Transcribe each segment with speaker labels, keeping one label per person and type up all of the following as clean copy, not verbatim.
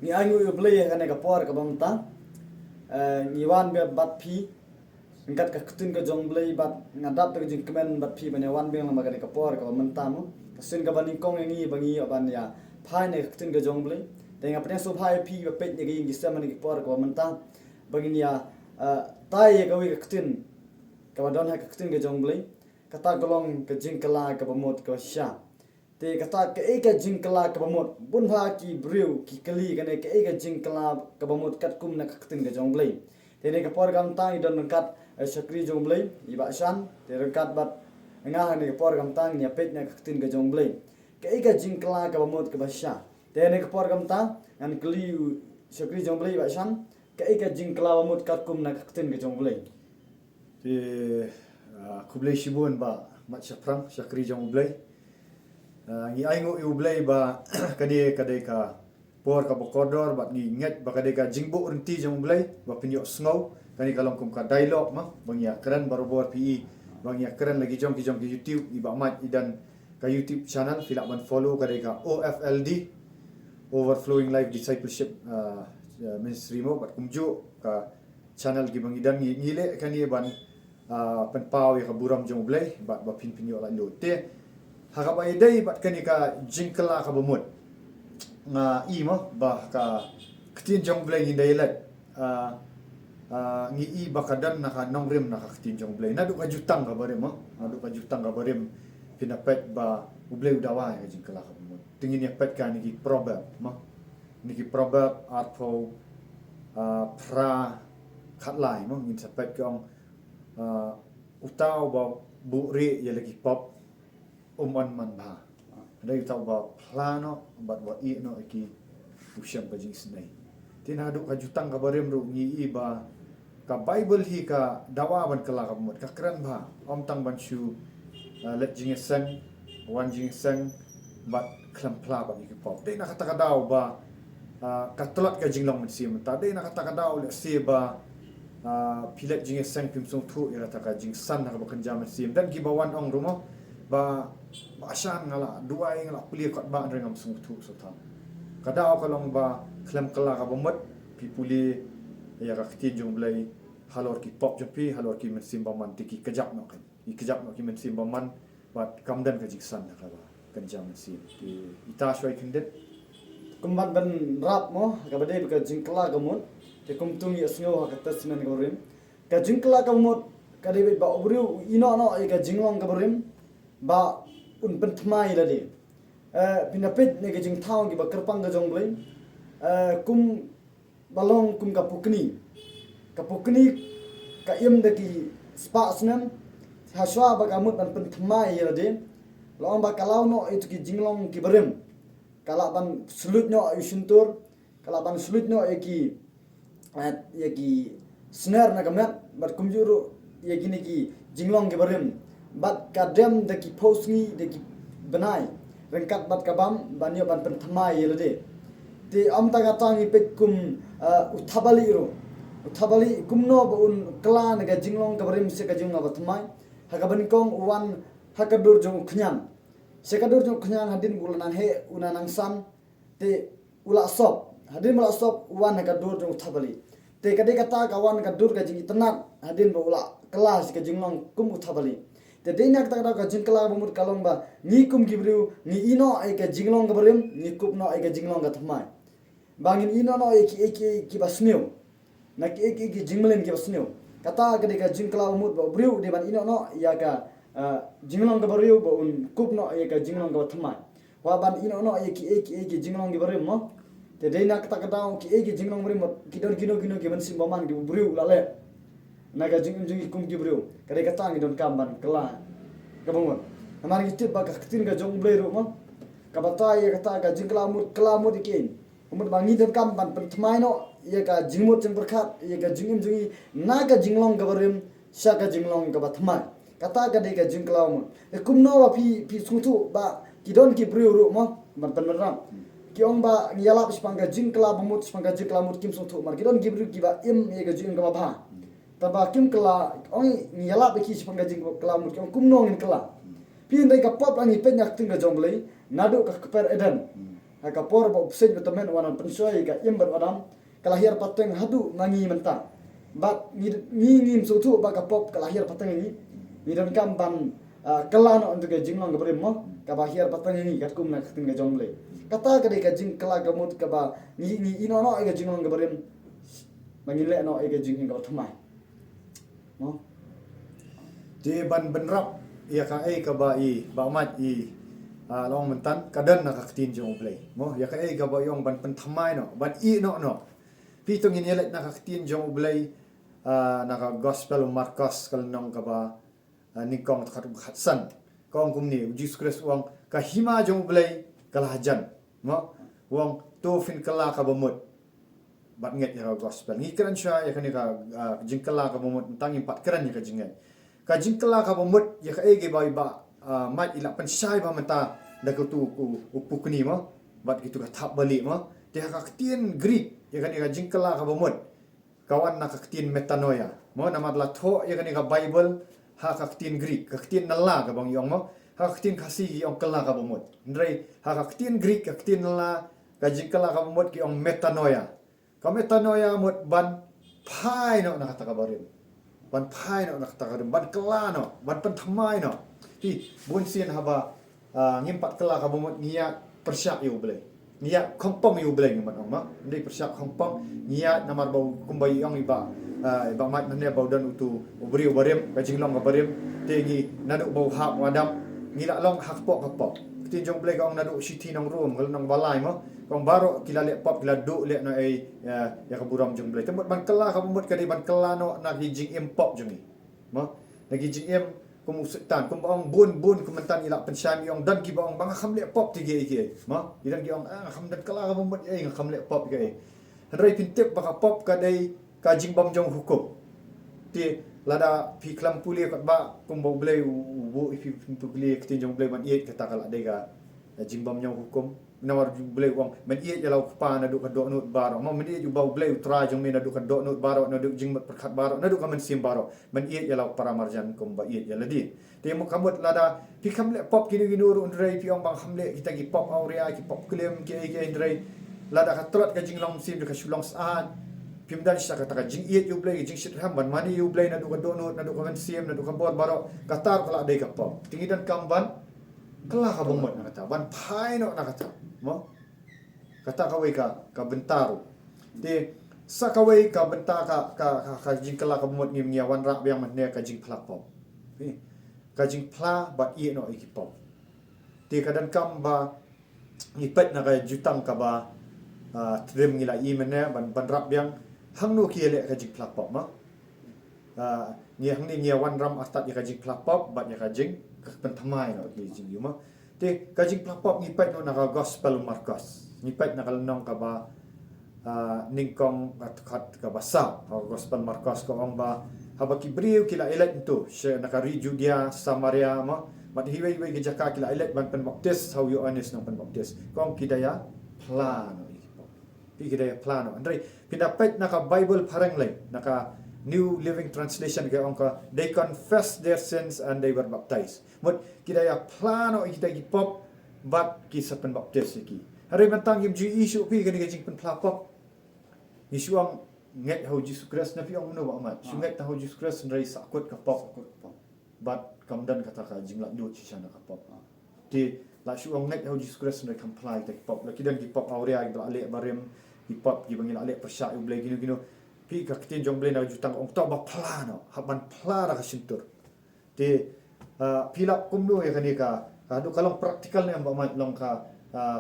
Speaker 1: ni angu yu blay kan ka por ka bamta ni wan be bat phi ngat ka kutun ka jong blay bat ngadap ta jing kemen bat phi bane wan be ma ka por ka bamta mu kasin ka bani kong ngi bangi ban ya phai ne kutun ka jong blay te nga pne so phai phi ba pet ni gi gisa mani ka por ka bamta bangin ya tai ka wi ka kutun ka wadon ha ka kutun ka jong blay kata golong ka jing kala ka bamot ka sha te kata ke eka jingkala ka bamot bunha ki brew ki kali kane ke eka jingkala ka bamot kat kum na kaktin ka jonglei te ne ka por gam tang idon kat shakri jonglei iba shan te kat bat nga ne ka por gam tang nya pet na kaktin ka jonglei ke eka jingkala ka bamot ka basha te ne ka por gam tang an kli shakri jonglei iba shan ke eka jingkala bamot kat kum na kaktin ka jonglei
Speaker 2: te kublai shibun ba mat shapram shakri jonglei ngi aingo yu blay ba kade ka por ka bokodor ba ngi nget ba kade ka jingbo urti jong blay ba pinyo snow kani kalong kum ka dialog ma bang ya keren barobor pi bang ya keren lagi jong ki YouTube iba mat idan ka YouTube channel fila ban follow kade ka OFLD Overflowing Life Discipleship ministry mo bat kumju ka channel ki bang idan ngile kani ban pen pau ya ka buram jong blay ba pinyo la lo te hakabai day bat kani ka jingkala ka bumut nga mo ba ka ktin jong blay ni daylet ngi bakadan naka nongrim naka ktin jong blay nadu ka jutang ka barem mo nadu ka jutang ka barem pinapet ba ublay udawa ka jingkala ka bumut tingin ya pet ka ni proverb mo ni proverb atpo pra khatlai mo ngin sa pet kong utaw ba buri ya lagi pop man ba dai tau ba plano bat wa I no ki usyam ba jing snai tinadu ka jutang ka barem ru ngi ba ka bible hi ka dawa ban kala ka mot ka kran ba om tang ban shu let jing sang wan jing sang bat klam pla ba ni pop dai na kata ka daw ba ka tolak ka jing long sim ta dai na kata ka daw le se ba pilet jing sang pim sung thu ira ta ka jing san na ka ba kan jam sim dan ki ba wan ong rumo ba asan ngala duai ngala puli kot ba rengam sung thu so tha kadao kalong ba klam kala ka bomot pi puli ya ka ktin jong blai halor ki pop jopi halor ki mensim ba man tiki kejap no kan I kejap no ki mensim ba man bat kamdan ka jiksan na ka ba kan jam mensim ti ita shwai kindet
Speaker 1: kumbat ban rap mo ka bade ka jingkala ka mot te kumtung ya sngo ha ka tasmen ka rim ka jingkala ka mot ka de ba obriu ino no ka jinglong ka rim ba un penthmai la de pinapet ne ke jing thau ki ba kerpang ga jong blai kum balong kum ka pukni ka im de ki spa snam ha shwa ba ka mut ban penthmai la de long ba kalau no itu ki jinglong ki berim kala ban sulut no yusuntur kala ban sulut no ki snare na gamat bat kumjuru ni ki jinglong ki berim bat kadem de ki posni de ki benai rengkat bat kabam banyo ban penthamai yelade ti am ta gatangi pekum uthabali kumno bun klan ga jinglong ka barim se ka jinga batmai hakaban kong wan hakadur jong khnyang sekadur jong khnyang hadin bulanan he unanang san te ula sop hadin ula sop wan hakadur jong uthabali te kade kata kawan kadur ka jingi tenat hadin ula kelas ka jinglong kum uthabali te denak ta ka jingkala bumut kalong ba ni kum gibru ni ino ai ka jinglong ka barim ni kup no ai ka jinglong ka thmai bangin ino no ki basneu na ki jingmelen ki basneu kata ka de ka jingkala bumut ba briu de ban ino no ya ka jinglong ka bariu ba un kup no ai ka jinglong ka thmai wa ban ino no ai ki jinglong ki barim mo te denak ta ka daw ki jinglong barim ki don kino ki ban sim baman ki briu la le naga jing kum ki bro kare ka tang don kamban kala ka bangun amar ki tip ba ka ktin ga jong blai ro mo ka bata ye ka ta ga jingla mut kala mut ikin umut bangi don kamban pen thmai no ye ka jingmut chen berkhat ye ka jingim jingi naga jinglong ga barim sha ka jinglong ga bathmai kata ga de ga jingla mo e kum no wa pi sungtu ba ki don ki bro ro mo ban pen ram ki ong ba ngiyala spanga jingla bumut spanga jingla mut kim sungtu mar ki don ki bro ki ba im ye ga jing ga ba taba kim kala ong ngiyala be ki spanga jing kala mut ki ong kum no ngin kala pin dai ka pop ani pe nyak ting ga jonglei nadu ka per eden hakapor ba upsej betamen wanan pensoi ka imber adam kalahir pateng hadu ngangi mentang bat ngim sutu ba kapop kalahir pateng ni dan kam ban kelano untuk ke jinglong ke berim mo ka bahir pateng ni kat kum nak tin ke jongle kata ka de ka jing kala ka mut ka ba ni ino no ke jinglong ke berim mangile no ke jing ka thmai mo
Speaker 2: Di ban benrap ya ka ai ka ba i ba mat i long mentan kadan nak aktin jong play mo ya ka ai ka ba yong ban penthamai no ban i no pitong ini let nak aktin jong play nak gospel Marcos kal nong ka ba nikong takhat khatsan kong kum ni Jesus Christ wang ka hima jong play kalahajan mo wang to fin kala ka bamut bat nget ya gospel ngi kran sha ya ka ni ka jingkala ka bamut tang impat kran ya ka jingan ka jingkala ka bamut ya ka ege ba mat ila pensai ba mata da ku tu upuk ni mo bat gitu ka thap balik mo dia ka ktien greek ya ka ni ka jingkala ka bamut kawan nak ktien metanoia mo nama la tho ya ka ni ka bible ha ka ktien greek ka ktien nala ka bang yong mo ha ktien kasih yong kala ka bamut ndrei ha ka ktien greek ka ktien nala ka jingkala ka bamut ki yong metanoia ka metanoia mot ban pai no nak ta ka barim ban pai no nak ta ka ban kala no ban penthamai no ti bun sien haba ngimpat kala ka bamut niat persyak yu blai niat kompong yu blai ngimat ong ma ndei persyak kompong niat namar bau kumbai yong iba iba mat nane bau dan utu ubri ubarim ka jinglong ka barim tegi naduk bau hak wadam ngila long hak pok ka pok tin jong blai ka ong naduk siti nong room kal nong balai mo kong baro kila le pop kila du le no ai ya ka buram jong blai temut ban kala ka bamut ka di ban kala no na gi jing im pop jong ni mo nagi jing im kum usetan kum ong bun kumentan ila pensam yong dan ki bang bang kham le pop tige ige ma idan ki ong kham dan kala ka bamut ai kham le pop ge rai pintip baka pop ka dai ka jing bam jong hukum ti lada pi klam puli kat ba kum bau blai u ifi pintu gli tin jong blai ban iet kata kala dai ga jing bam jong hukum nawar blai wong men iet ya lau pa na du ka do nut baro ma men iet ju bau blai tra jong me na du ka do nut baro na du jing mat perkhat baro na du ka men sim baro men iet ya lau para marjan kum ba iet ya ladi te mo kamut lada pi kham le pop kini gini ru ndrei pi ong bang kham le kita gi pop auria ki pop klem ki ndrei lada ka trot ka jing long sim ka shulong saan pimdan sa kata jing iet yu blai jing shit ham ban mani yu blai na du ka do nut na du ka men sim na du ka bor baro katar kala dai ka pop tingi dan kamban kala ka bomot na kata ban pai no na kata mo kata kawai ka bentaru de sa kawai ka benta ka jing kala ka bomot ngim ngiawan rak biang man ne ka jing pla pop ka jing pla bat ie no iki pop de kadan kam ba ngipet na ka jutang ka ba trim ngila i man ne ban rak biang hang no ki le ka jing pla pop ma ngi hang ni ngiawan ram astat ya ka jing pla pop bat ya ka jing penthamai no ki jing yuma te ka jing pla pop ngipet no na ka gospel Marcos ngipet na kalnong ka ba ningkong at ka basa gospel Marcos ko ang ba haba kibriu kila elet tu she na ka Judea Samaria ma mat hiwei wei gejaka kila elet ban pen baptis how you honest no pen baptis kong kidaya plano pi kidaya plano andrei pindapet na ka Bible parang lai na ka New Living Translation kay angka they confess their sins and they were baptized. Mot kidaya plano kita gipop bat kisah pen baptis iki. Hari mentang im ji isu pi kani gajing pen plapop. Isu ang nget how Jesus Christ na pi ang no amat. Sunget how Jesus Christ ndai sakut ka pop. Bat kamdan kata ka jing lak dut sisa na ka pop. Di la su ang nget how Jesus Christ ndai comply ta pop. Laki dan gipop aurea gila ale barim gipop gibangil ale persya ublay gino pi ka kitin jong blai na jutang ong to ba plano haban plara ka sintur ti pilak kumno ya kani ka du kalong praktikal na ba long ka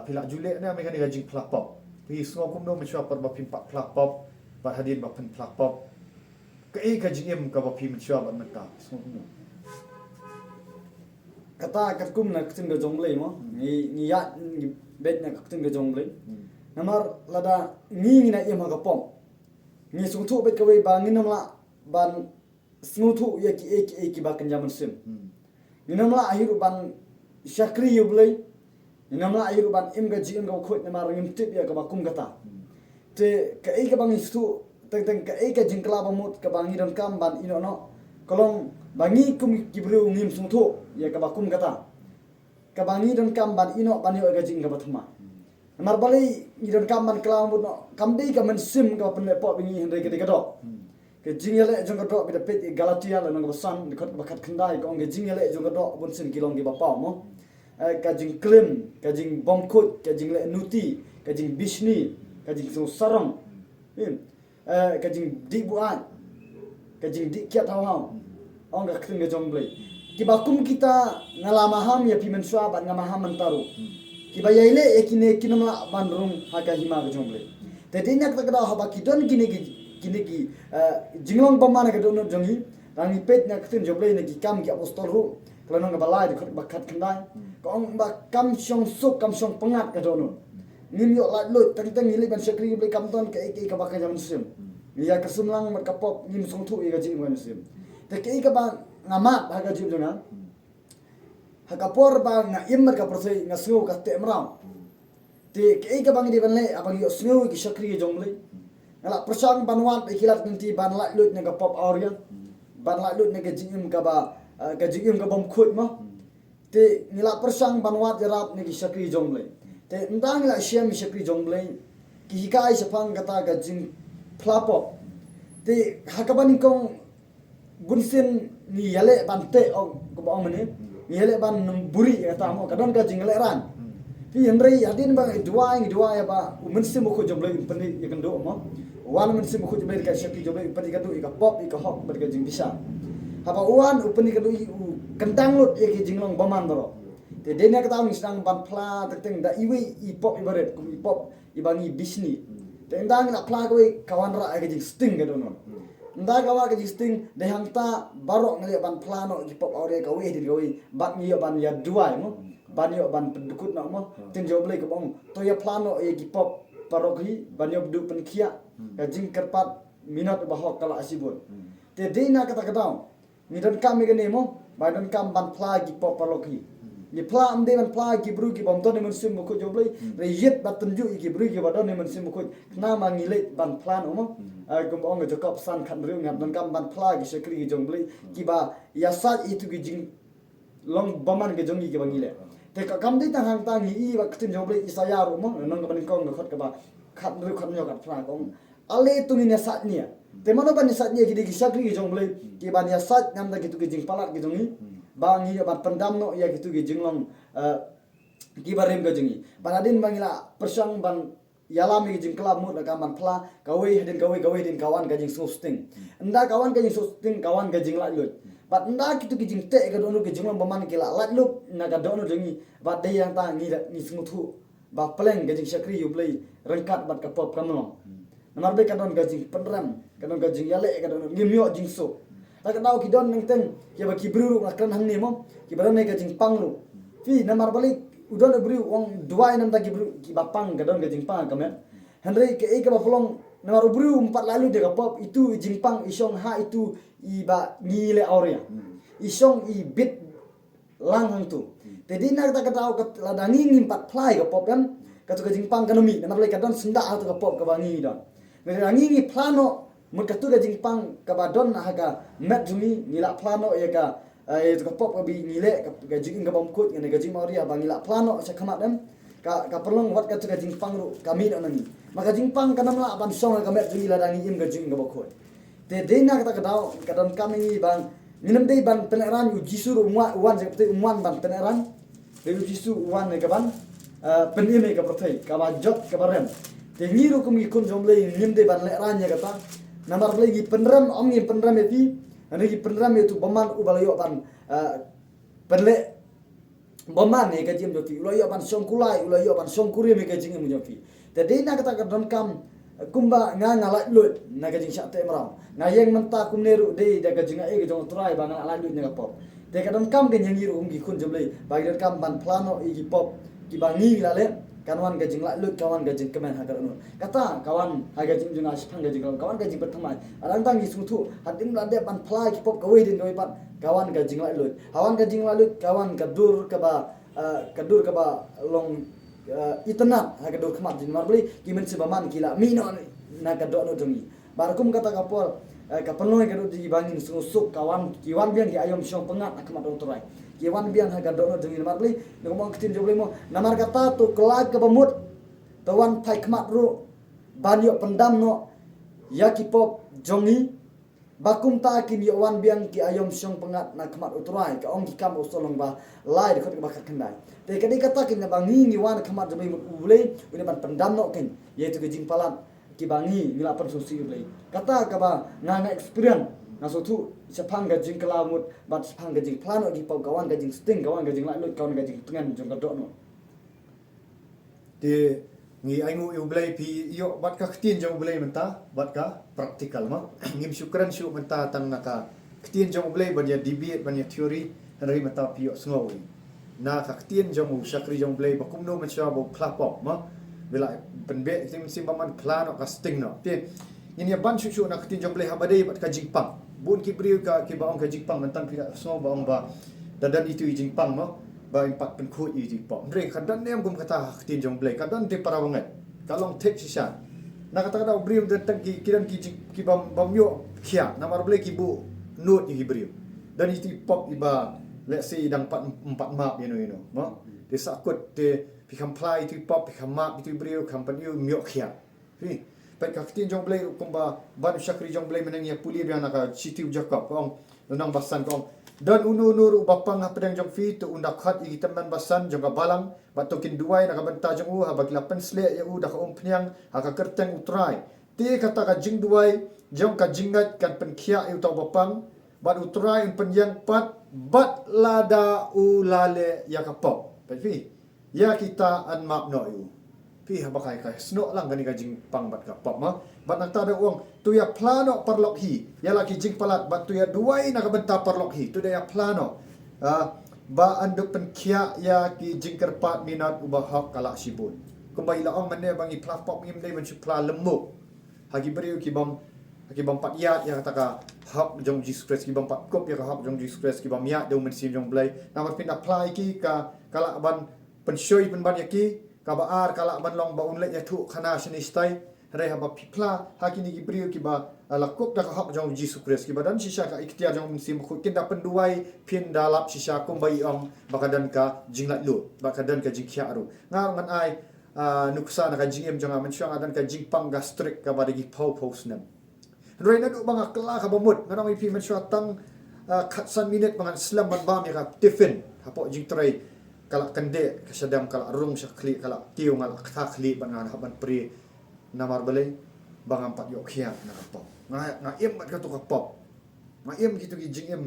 Speaker 2: pilak jule na me kani ka jing plapop pi so kumno me chwa par ba pimpak plapop ba hadin ba pen plapop ka ka jing em ka ba pi me chwa ba mata so kumno
Speaker 1: kata kat kum na kitin ga jonglei mo ni ya ni bet na kitin ga jonglei namar lada ni na yem ha ka pom ni sungtu bet kawai ba ni namla ban sungtu ya ki eki ba kan jaman sim ni namla ahiru ban syakri yublai ni namla ahiru ban im ga jing ga khot namar ngim tip ya ka ba kum kata te ka eki bang istu teng ka eki jingkla ba mut ka bang iram kam ban ino no kolong bangi kum kibru ngim sungtu ya ka ba kum kata ka bangi dan kam ban ino ban yo ga jing ga ba thma Mar bali idon kaman kelam bun kamdi kamen sim ka pen lepot bingi hendai ke dikadok. Ke jingele jong kadok bida pet Galatia la nang basan dikot bakat kendai ko nge jingele jong kadok bun sim kilong gi bapa mo. Ka jing klim, ka jing bongkut, ka jing le nuti, ka jing bishni, ka jing so sarang. Ka jing di buat, ka jing di kiat hau. Ong ka kting ge jong blai. Ki bakum kita ngalamaham ya pi mensua ban ngamaham mentaru. Kiba yaile ekine kinamla bandrung haka hima ke jomble tadi nak tak dah haba kidon gini jinglong pamana ke dono jongi rangi pet nak tin jomble ne kam ki apostol ru kalau nang balai de bakat kendai ko ong ba kam syong suk kam syong pengat ke dono nim yo lat lut tang ngili ban sekri ble kam ton ke ka bakal jam sim ya kesumlang mat kapop nim song thu ga jing wan sim te ke ka ba ngamat haka jim jona hakapor ba nga immer ka prosai nga sngo ka te mram te ke ka bang di ban le abang yo sngo ki shakri jongle ala persang banwat ikilat nanti ban la lut nga pop auria ban la lut nga jingim ka ba ka jingim ka bom khut ma te ngila persang banwat jarap nga ki shakri jongle te ndang la shiam shakri jongle ki hikai sapang kata ka jing plapo te hakabani kong bunsin ni yale bante o ko ba mane yele ban buri kata mo kadon ka jingle ran pi hendrai adin bang dua ya ba mensim ko joble pendi ya kendo mo wan mensim ko joble ka shaki joble pendi kendo ka pop ka hok berga jing bisa haba wan upeni kendo kentang lut ya ki jinglong baman doro te denia kata misang ban pla teteng da iwi i pop ibaret ku i pop ibangi bisni te ndang na pla ko kawan ra ka jing sting kadono nda gawa ke jisting de hangta barok ngale ban plano di pop ore ka we di gawi bat ni ban ya dua mo ban yo ban pendukut na mo tin joble ke bong to ya plano e gi pop parogi ban yo du pen khia ka jing kerpat minat bahok kala asibun te de na kata kata ni don kam ge ne mo ba don kam ban pla gi pop parogi ni pla am de ban pla gi bru gi bom to ne mun sim ko joble re yet bat tunju gi bru gi ba don ne mun sim ko na ma ngile ban plan mo kum ong jo kap san khan riu ngam dan kam ban pla gi sekri gi jongle ki ba ya sa itu gi jing long baman gi jongi gi bangile te ka kam de tang hang tang i ba ktin jongle isaya ru mo nang ga ban kong khot ka ba khat riu khat nyo ka pla kong ale tu ni sa ni te mano ban sa ni gi gi sekri gi jongle ki ban ya sa ngam da gi tu gi jing palat gi jongi bang hi ba pendam no ya gi tu gi jinglong ki barem ga jongi banadin bangila persang ban yalam gi jing kelab mu da kam ban pla gawe din kawan ga jing susting nda kawan ga jing susting kawan ga jing la lut bat nda kitu gi jing te ga donu gi jing baman kila lat lup na ga donu jongi bat de yang ta ni smutu ba pleng ga jing shakri yu play rengkat bat ka pop kamno namar be ka don ga jing penram ka don ga jing yale ka don ngimyo jing so ta ka dau ki don nang teng ya ba ki bru ngakran hang ni mo ki baran ga jing panglu fi namar balik udon beri wong dua enam tagi beri ki bapang gadon ke jingpang kamen Henry ke ba polong namar beri empat lalu de pop itu jingpang isong ha itu iba ngile auria isong i bit lang hang tu tedi nak ta kata kat ladangi ngimpat plai ke pop kan katu ke jingpang kanomi namar le kadon senda atu ke pop ke bangi don ladangi ni plano mukatu ke jingpang ke badon haga met jumi ngila plano ya ka itu pop kabi ngile ka jing ka bamkut ngene ka jing maria bangila plano sa kamat dem ka perlong wat ka jing pang ru kami na nani maka jing pang kana mala ban song ka met jing ladangi im ka jing ka bokot te dena ka dau ka dan kami bang minum dei ban peneran u jisuru wan seperti umwan ban peneran u jisu wan ka ban penime ka protai ka ba jot ka barem te ngiru kumi kun jomle minum dei ban leran ya kata namar lagi penram om ni penram epi ani penram itu baman ubalayo ban penle baman ne kajim joki ulayo ban songkulai ulayo ban songkuri me kajing mu joki tadi na kata kadon kam kumba nga ngalat lut na kajing syate mram na yeng menta kumneru de da kajing ai kajong trai ban ngalat lut ne pop te kadon kam ke nyangiru umgi kun jomle bagi kam ban plano igi pop ki bangi lale kawan gajing la lut kawan gajing kemen hagar nu kata kawan hagajing juna sepang gajing kawan gajing pertama alang tang isutu hadim lade ban plai ki pop gawe din gawe pat kawan gajing la lut kawan kadur ke ba long itena hagar kemat din marbli kimen sebaman kila mino na kadok no dungi barakum kata kapol kapenoi kadok di bangin susuk kawan kiwan biang ki ayom syong pengat akmat utrai kiwan biang haga dono dengan marbli ngomong ketin jobli mo namar kata tu kelag ke pemut tawan pai kmat ru banyo pendam no ya ki pop jongi bakum ta kin yo wan biang ki ayom syong pengat na kmat utrai ka ong ki kam usolong ba lai de khot ba kendai te kadi kata kin na bangi ni wan kmat jomai ulei uni ban pendam no kin yaitu ke jing palat ki bangi ngila per susi ulei kata ka ba ngana experience na so tu sepang ga jing kelamut bat sepang ga jing plano di pau kawan ga jing sting kawan ga jing lai lut kawan ga jing pengan jong ka dok no
Speaker 2: Ti ngi aingu yu blai pi yo bat ka ktin jong blai menta bat ka praktikal ma ngim syukran syu menta tang naka ktin jong blai ban ya debate ban ya theory ri menta pi yo sngowi na ka ktin jong syakri jong blai bakum no ma sha bo klapop ma bila penbe sim sim man plan ka sting no ti ini ya ban syu na ktin jong blai habadai bat ka jingpang bun ki briu ka ki baong ka jingpang mentan pi sngo baong ba dadan itu jingpang ma ba impat penkhut i di pom re kadan nem gum kata tin jong blai kadan te para banget kalong tek sisa na kata kata brium de tang ki kiran ki bam yo khia na mar blai ki bu nut i brium dan itu pop iba let's say dang empat map you know ma de sakut te pi comply itu pop pi map itu brium company myo khia pi pai ka tin jong blai kumba ban syakri jong blai menang ya puli biang naka sitiu jakob kong nang basan kong dan unu bapang pedang jong fi tu undak khat i teman basan jong balang batokin duai nak benta jong u habak lapen sle ya u dak pnyang haka kerteng utrai ti kata ka jing duai jong ka jingat kan penkhia u tau bapang bat utrai penyang pat bat lada ulale ya kapop pi ya kita an map no u pi habakai ka sno lang gani ka jing pang bat kapop ma bat nak tada uang tu ya plano perlok hi ya laki jing palat bat tu ya duai nak benta perlok hi tu dia plano ba anduk penkia ya ki jing kerpat minat ubah hak kalak sibun kumbai la ong mane bangi plapop ngim dei men supla lemuk hagi beriu ki bam pat yat ya kata ka hak jong Jesus Christ ki bam pat kop ya ka hak jong Jesus Christ ki bam yat deu men sim jong blai na pin apply ki ka kalak ban pensyoi pen ban ya ki ka baar kalak ban long ba unlet ya thu khana sini stai re haba pipla hakini ki brio ki ba lakop da hak jong Jesus Christ ki badan sisa ka ikhtiar jong sim khut kin da penduai pin dalap sisa kombai ong bakadan ka jinglat lu bakadan ka jingkhia ru ngar ngan ai nuksa na ka jingem jong amen syang adan ka jingpang gastrik ka badagi pau nam re na du banga kla ka bamut nganong ipi men syatang khatsan minute bangan slam ban bam ya ka tiffin hapo jingtrai kala kande kasadam kala rung sakli kala tiu ngal khakli bangan haban pri namar balai bangam pat yok khia na kapop nga em mat ka to kapop nga em gitu ki jing em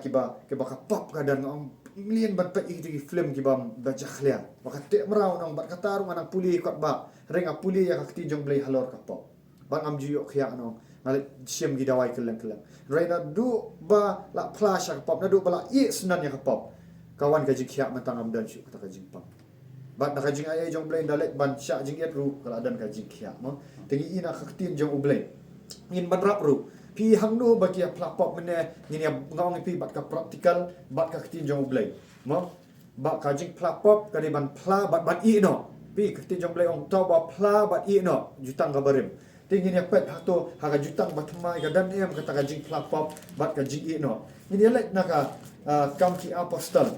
Speaker 2: kiba kapop kadan ngong million bat pat iki film kibam baca khlia maka te mrau nang bat katar manang puli kot ba renga puli ya kakti jong blai halor kapop bangam ju yok khia nong ngalit sim gi dawai keleng reina du ba la flash kapop na du bala i senan ya kapop kawan ka jingkhia matangam dan syuk kata ka jingpang bat nak jing ai jong blai dalet ban sya jing et ru kala dan ka jingkhia mo tengi ina khaktin jong ublai ngin ban rap ru pi hang no bakia plapop mene ngin ya ngong pi bat ka praktikal bat ka khtin jong ublai mo ba ka jing plapop ka ban pla bat i no pi khtin jong blai ong to ba pla bat i no jutang ka barim tingin ya pet hato haga jutang batmai ka dan em kata ka jing plapop bat ka jing i no ngin ya let naka kamki apostol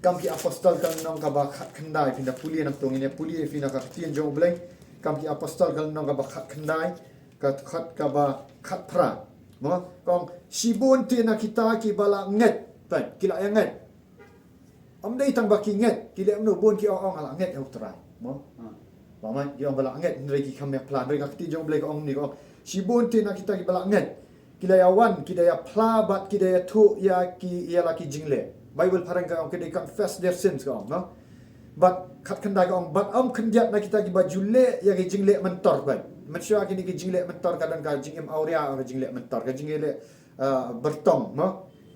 Speaker 2: kamki apostol kan nong ka ba khandai pinda puli nam tong ini puli fina ka tien jong bleng kamki apostol kan nong ka ba khandai ka khat ka ba khat pra mo kong sibun ti na kita ki bala nget pen kila yang nget am dei tang ba ki nget kila am no bon ki ong ala nget au trai mo ba man ki ong bala nget ndrei ki kham ya plan ndrei ka ti jong bleng ong ni ko sibun ti na kita ki bala nget kila ya wan kila ya pla bat kila ya thu ya ki ya la ki jingle Bible parang ka ong kini confess their sins ka ong no but khat khandai ka ong but am khandiat na kita ki bajule ya ki jingle mentor kan mansya kini ki jingle mentor kadang ka jingem aurea ka jingle mentor ka jingle bertong no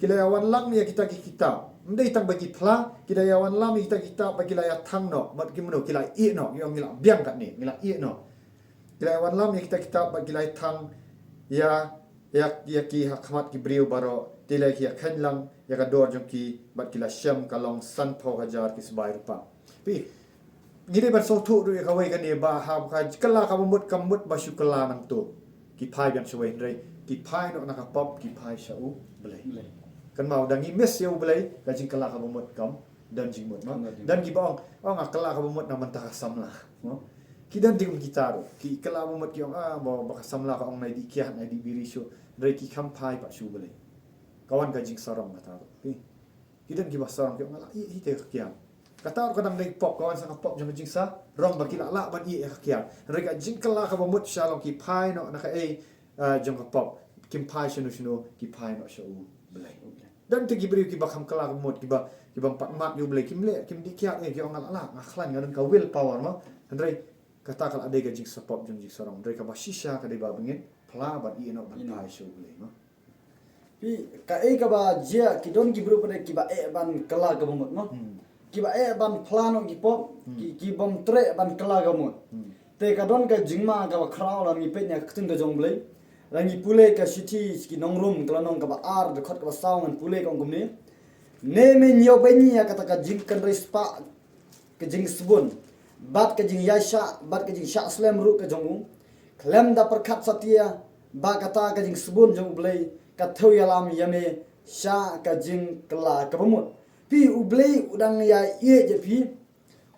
Speaker 2: kila ya wan lang ya kita ki kita ndai tang bagi pla kila ya wan lam kita bagi la ya thang no mat ki mno kila i no yong ngila biang kat ni ngila i no kila ya wan lam ya kita bagi la thang ya ki hakmat ki briu baro tilai ki khanlang ya ka dor jong ki bat kila syam kalong san tho hajar ki sebai rupa pi ngire bar so thu ru ka wai kan ni ba ha ka kala ka mut kamut ba syukala nang tu ki phai biang shwai ndrei ki phai no na ka pop ki phai shau blai kan mau dangi mes eu blai ka jing kala ka mut kam dan jingmut no
Speaker 1: Benar, jingmut.
Speaker 2: dan gibong akala ka bumot na mantaka samla no kidan tingum kitaro ki kala bumot ki bawa baka samla ka ong nai di kiah nai di birisyo dai ki kampai pa shu bele kawan ka jing sarong kataro kidan ki basarong ki ngala i te kiam kataro kadang dai pop kawan sa pop jang jing sa rong ba kila la ban i kiam dai ka jing kala ka bumot shalong ki pai no na ka jang ka pop kim pai shinu ki pai no shu bele dan te gibri ki bakam kala bumot ki ba empat mat you beli kim dikiat ki orang ala ngaklan ngaran ka will power no andrai kata kala ade gajing support jung jing sorong andrai ka basisha ka de ba bengin pla ba i no ban pai show beli no
Speaker 1: Pi ka ka ba jia ki don gibru pada ki ba ban kala ka bumut no. Ki ba ban plano ki pop ki bom tre ban kala ka mut. Te ka don ka jingma ka ba kraw la mi penya ktung ka jong blei. Rangi pule ka city ki nong room kala nong ka ba ar de khot ka ba saung an pule kong kumni. Ne me nyo beni ya kata ka jing kan respa ka jing sebun. Bat ka jing yasha, bat ka jing sha slam ru ka jong. Klem da perkat satia ba kata ka jing sebun jong blei ka thau yalam yame sha ka jing kala ka bamut. Pi ublei udang ya ye je pi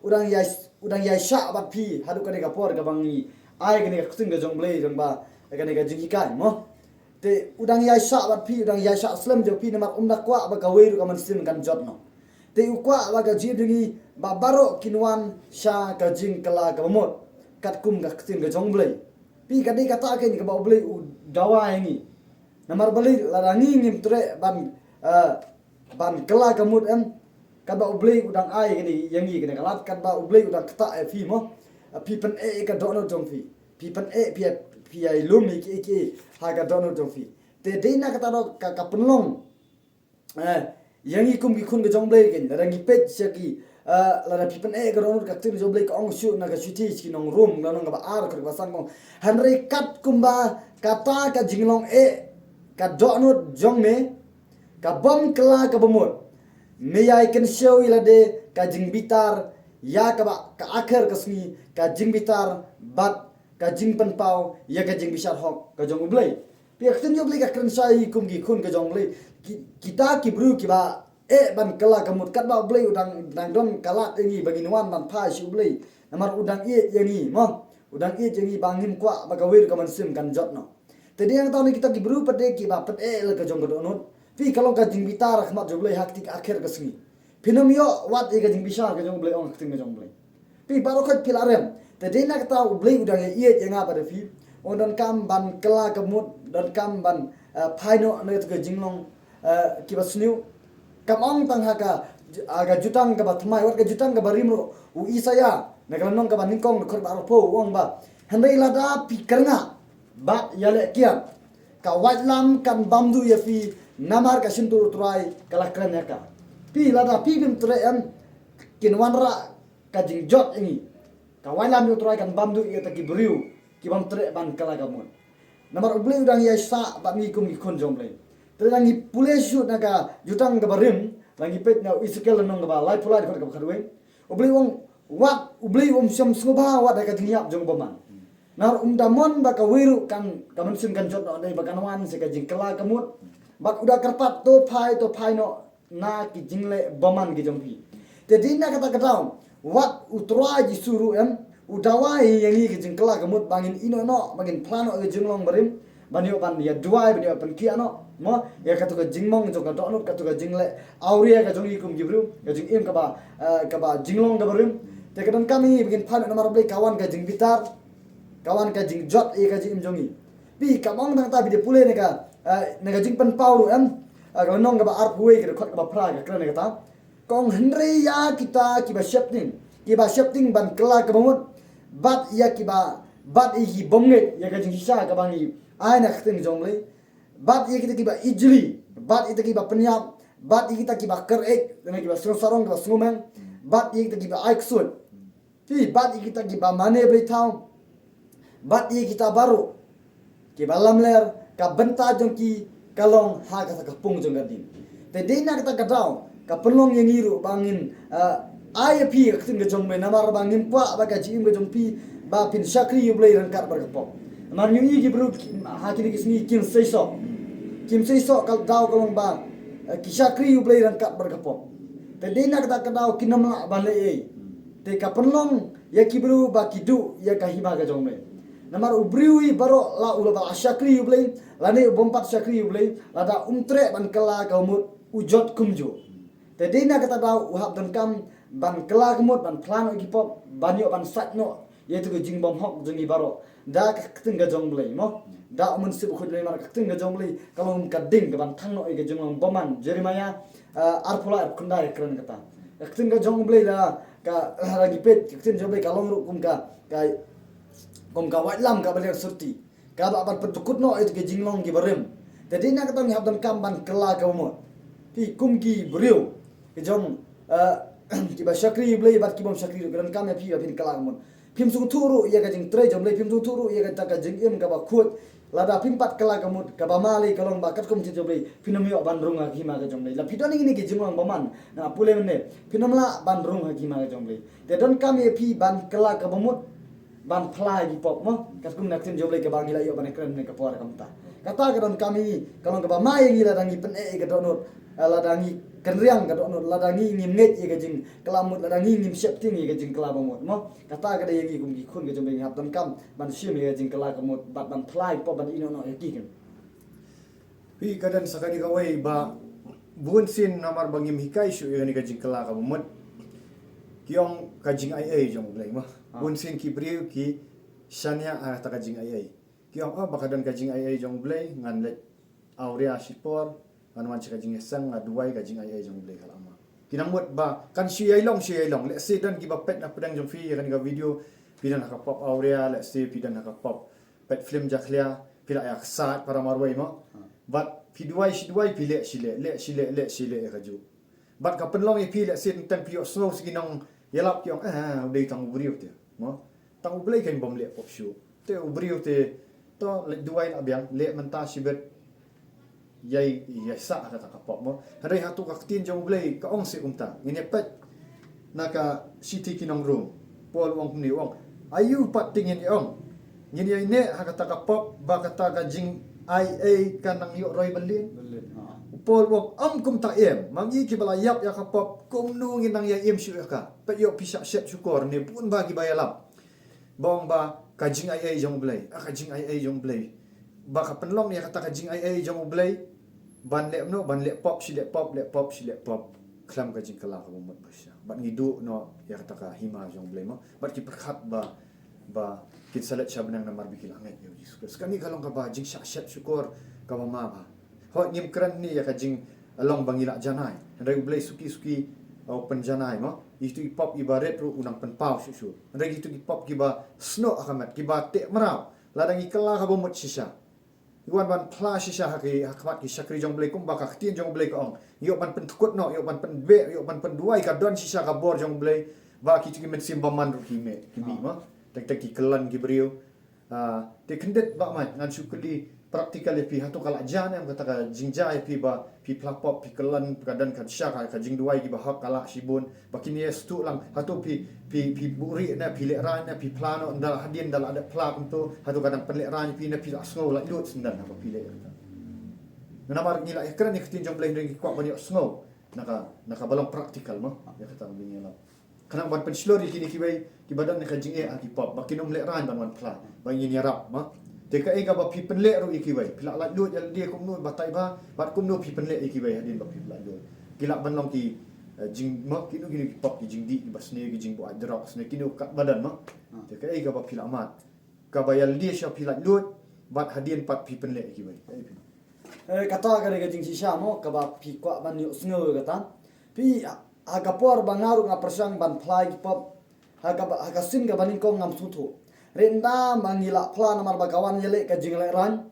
Speaker 1: udang ya sha bat pi hadu ka de ka por ka bangi ai ka ne ka ktung ka jong blei jong ba ka ne ka jing hikai mo. Te udang ya sha bat pi udang ya sha slam jo pi namar umna kwa ba ka weiru ka man sim kan jot no. Te ukwa ba ka ji dingi ba baro kinwan sha ka jing kala ka bamut kat kum ka ktung ka jong blei. Pi ka de ka ta ke ni ka ba blei u dawa ni. Namar beli larangi ngim tre ban kala kamut kan ba ublei udang ai gini yangi gini kalat kan ba ublei udang kata fi mo pi pen ka dono jong fi pi pen pi ai lumi ki ha ka dono jong fi te deina kata do ka penlong yangi kum ki kun ke jong blei gen rangi pet saki lara pi pen ka dono ka tin jong blei ka ong shu na ka shuti ki nong room na nong ka ba ar ka sang kong hanre kat kumba kata ka jinglong ka dono jong me ka bom kala ka bamut me ya ikan show ilade ka jing bitar ya ka ba ka akhir ka sni ka jing bitar bat ka jing pen pau ya ka jing bisar hok ka jong ublei pi akten yo blei ka kren sai kum gi kun ka jong blei kita ki bru ki ba ban kala ka mut kat ba ublei udang don kala ini bagi nuan ban pa shi ublei namar udang yani mo udang yani bangim kwa ba ka wir ka man sim kan jot no tadi yang tahu ni kita ki bru pade ki ba pet le ka jong ka donut pi kalau ka jing bitar khmat jong blei hak tik akhir ka sni pinam yo wat ka jing bisar ka jong blei ong ting ka jong blei pi baro khat pilarem tadi nak tahu blei udang ye nga pada fi on kam ban kala ka mut dan kam ban phaino ne ka jinglong ki ba sniu kam ong tang haka aga jutang ka ba thmai wat ka jutang ka barim ro u isaya na ka nong ka ba ningkong khot ba ro po ong ba handai lada pi karna bat yale kian ka wajlam kan bamdu ya fi namar ka sintur turai kala kran ya ka pi lada pi bim trean kinwan ra ka jing jot ini ka wajlam yo turai kan bamdu ya ta ki briu ki bam tre ban kala ka mon namar ublei udang ya sa ba mi kum ki kon jom blei terangi pule shoot na ka jutang ka barim langi pet na iskel nong ka ba lai pulai ka khadwe ublei wong wat ublei syam sngoba wat ka jingyap jong baman nar damon baka wiru kan kaman sim kan jot dai baka nawan se ka jingkala kamut bak udah kerpat to phai no na ki jingle baman ki jompi te dinna kata kataw wat utra ji suru udawai yangi ki jingkala kamut bangin ino no bangin plano ke jinglong barim banyo pan ya duai banyo pan ki ano mo ya katu ka jingmong jo ka donut katu ka jingle auria ka jongi kum gibru ka jing im ka ba jinglong ka barim te kadang kami bikin phano namar blai kawan ka jing bitar kawan ka jing jot ka jing jongi pi kamong tang ta bi de pule ne ka jing pen pau ka nong ka ba ar puwe ka khot ka ba phra ka kran ka ta kong henre ya kita ki ba shifting ban kala ka bamut bat ya ki ba bat i bomnge ya ka jing sha ka bangi ai na khting jongle bat ya kita ki ba ijli bat ita ki ba penyap bat kita ki ba kerek dengan ki ba sarong ka snowman bat ya kita ki ba aiksut pi bat kita ki ba mane blai thau bat ye kita baru ke balam ler ka benta jong ki kalong ha ka kapung jong gadin te dina kita kadau ka pelong yang iru bangin ai pi ka tin jong me namar bangin pa ba ka jim jong pi ba pin sakri yu blai ran kar bar kapok mar nyu yi ki bru ha ki sni kim seiso kal dau kalong ba ki sakri yu blai ran kar bar kapok Tadi nak kata kadau kinamla bale ei. Te kapenlong ya kibru ba kidu ya kahima ka jomle. Namar ubriwi baro la ula ba syakri ublei, lane bompat syakri ublei, lada umtre ban kala ka umut ujot kumjo. Tadi nak kata dau uhap dan kam ban kala kumut ban plan gipop banyo ban satno yaitu ke jing bom hok jengi baro. Da keteng ga jomle mo. Da umun sib khud le mar keteng ga jomle kalau kading ga ban thangno ke jong boman Jeremiah arpula kunda ekran kata. Keteng ga jomle la ka lagi pet keteng jomle kalong rukum ka kom ka lam ka balik surti ka ba petukut no itu ke jinglong ki barem jadi nak kata ngap dan kamban kela ka umur pi kum ki brio ke jom ki ba syakri blai bat ki bom syakri dan kam ya pi kela umur pim su turu ya ka jing tre jom blai pim su turu ya ka ka jing im ka ba khut lada pim pat kela ka mut ka ba mali kalong ba kat kum ti jom blai pinam yo bandrung ha ki ma ka jom blai la pidon ini ki jinglong baman na pule mene pinam la bandrung ha ki ma ka jom blai te don kam ya pi ban kela ka bomut ban plai di pop mo kaskum nak tin joble ke bang ila yo ban ekran ne ka por kamta kata ka don kami kalau ka ba mai ngila dangi pen ka donot la dangi kenriang ka donot la dangi ngim nget ye ka jing kelamut la dangi ngim syep ting ye ka jing kelabamut mo kata ka de ye kum ki khun ka joble ngap don kam ban syem ye ka jing kelakamut ban plai pop ban ino no ye ki kan
Speaker 2: Pi kadan sakani ka wai ba bun sin namar bangim hikai syu ye ka jing kelakamut kiong kajing ai jong blai mah bun sin ki briu ki shania ta kajing ai kiong bakadan kajing ai jong blai ngan le aurea sipor ngan wan kajing sang aduai kajing ai jong blai kalama kinang mut ba kan syu ai long le se dan ki ba pet na pedang jong fi kan ga video pidan ka pop aurea le se pidan ka pop pet film jaklia pila ya sat para marwai mah bat piduai pile sile ka ju bat ka penlong i pile se tentang pio snow siginong yalap kiong udai tang ubriu te mo tang ublai kan bom le pop show te ubriu te to le duai na biang le menta sibet yai sa kata ka pop mo hari hatu ka tin jong ublai ka ong se umta ngine pet naka city kinong room pol wong ni wong ayu pat tingin ong ngine ne ha kata ka pop ba kata ka jing ia kanang yo roy belin Paul wong kum ta em mangi ki bala yap ya ka pop kum nu ngin nang ya em syu ka pet yo pisak set syukur ni pun bagi bayalap bong ba kajing ai jong blai kajing ai jong blai ba ka penlong ya kata kajing ai jong blai ban le pop si le pop klam kajing kala ka mot basya bat ngidu no ya kata ka hima jong blai mo bat ki perkhat ba kit salat syabnang namar bikil anget yo Jesus kani kalong ka ba jing set syukur ka mama ba ho ngim kran ni ya kajing along bangila janai ndai blai suki open janai mo itu pop ibarat ru unang penpau susu ndai itu pop kiba snow akamat kiba te marau ladang ikala ka bomot sisa yuan ban pla sisa haki hakmat ki sakri jong blai kum baka tin jong blai ko ong yo ban pentukut no yo ban penbe yo ban penduai ka don sisa ka bor jong blai ba ki men simbaman ru kime kimi mo tek ki kelan ki brio te kendet ba man ngan sukuli praktikal pi hatu kala jan yang kata ka jingjai pi ba pi plapop pi kelan kadan ka syaka ka jingduai ki ba hak kala sibun bakini estu lang hatu pi buri na pi leran na pi plano ndal hadin dal ada plak untuk hatu kadang penleran pi na pi asngau la lut sendan apa pi le na mar ngila ekran ni ktin jom bleng ring kwa bani asngau naka balong praktikal mo ya kata bingi la kanang ban penslori kini ki badan ka jinge aki pop bakinom leran ban wan pla bangin yarap ma Teka ega ba pi penle ro ikiwai pila la lut ya dia kum nu batai ba bat kum nu pi penle ikiwai hadin ba pi la lut kila ban long ki jing ma kinu kini pop ki jing di basne ki jing bu adrak sne kinu kat badan ma teka ega ba pila amat ka bayal dia sha pila lut bat hadin pat pi penle ikiwai
Speaker 1: kata ka de jing sisa mo ka ba pi kwa ban yo sngo kata pi aga por bangaru nga persang ban plai pop aga sin ga banin ko ngam sutu Renda mangila pla namar bakawan yele ka jing ran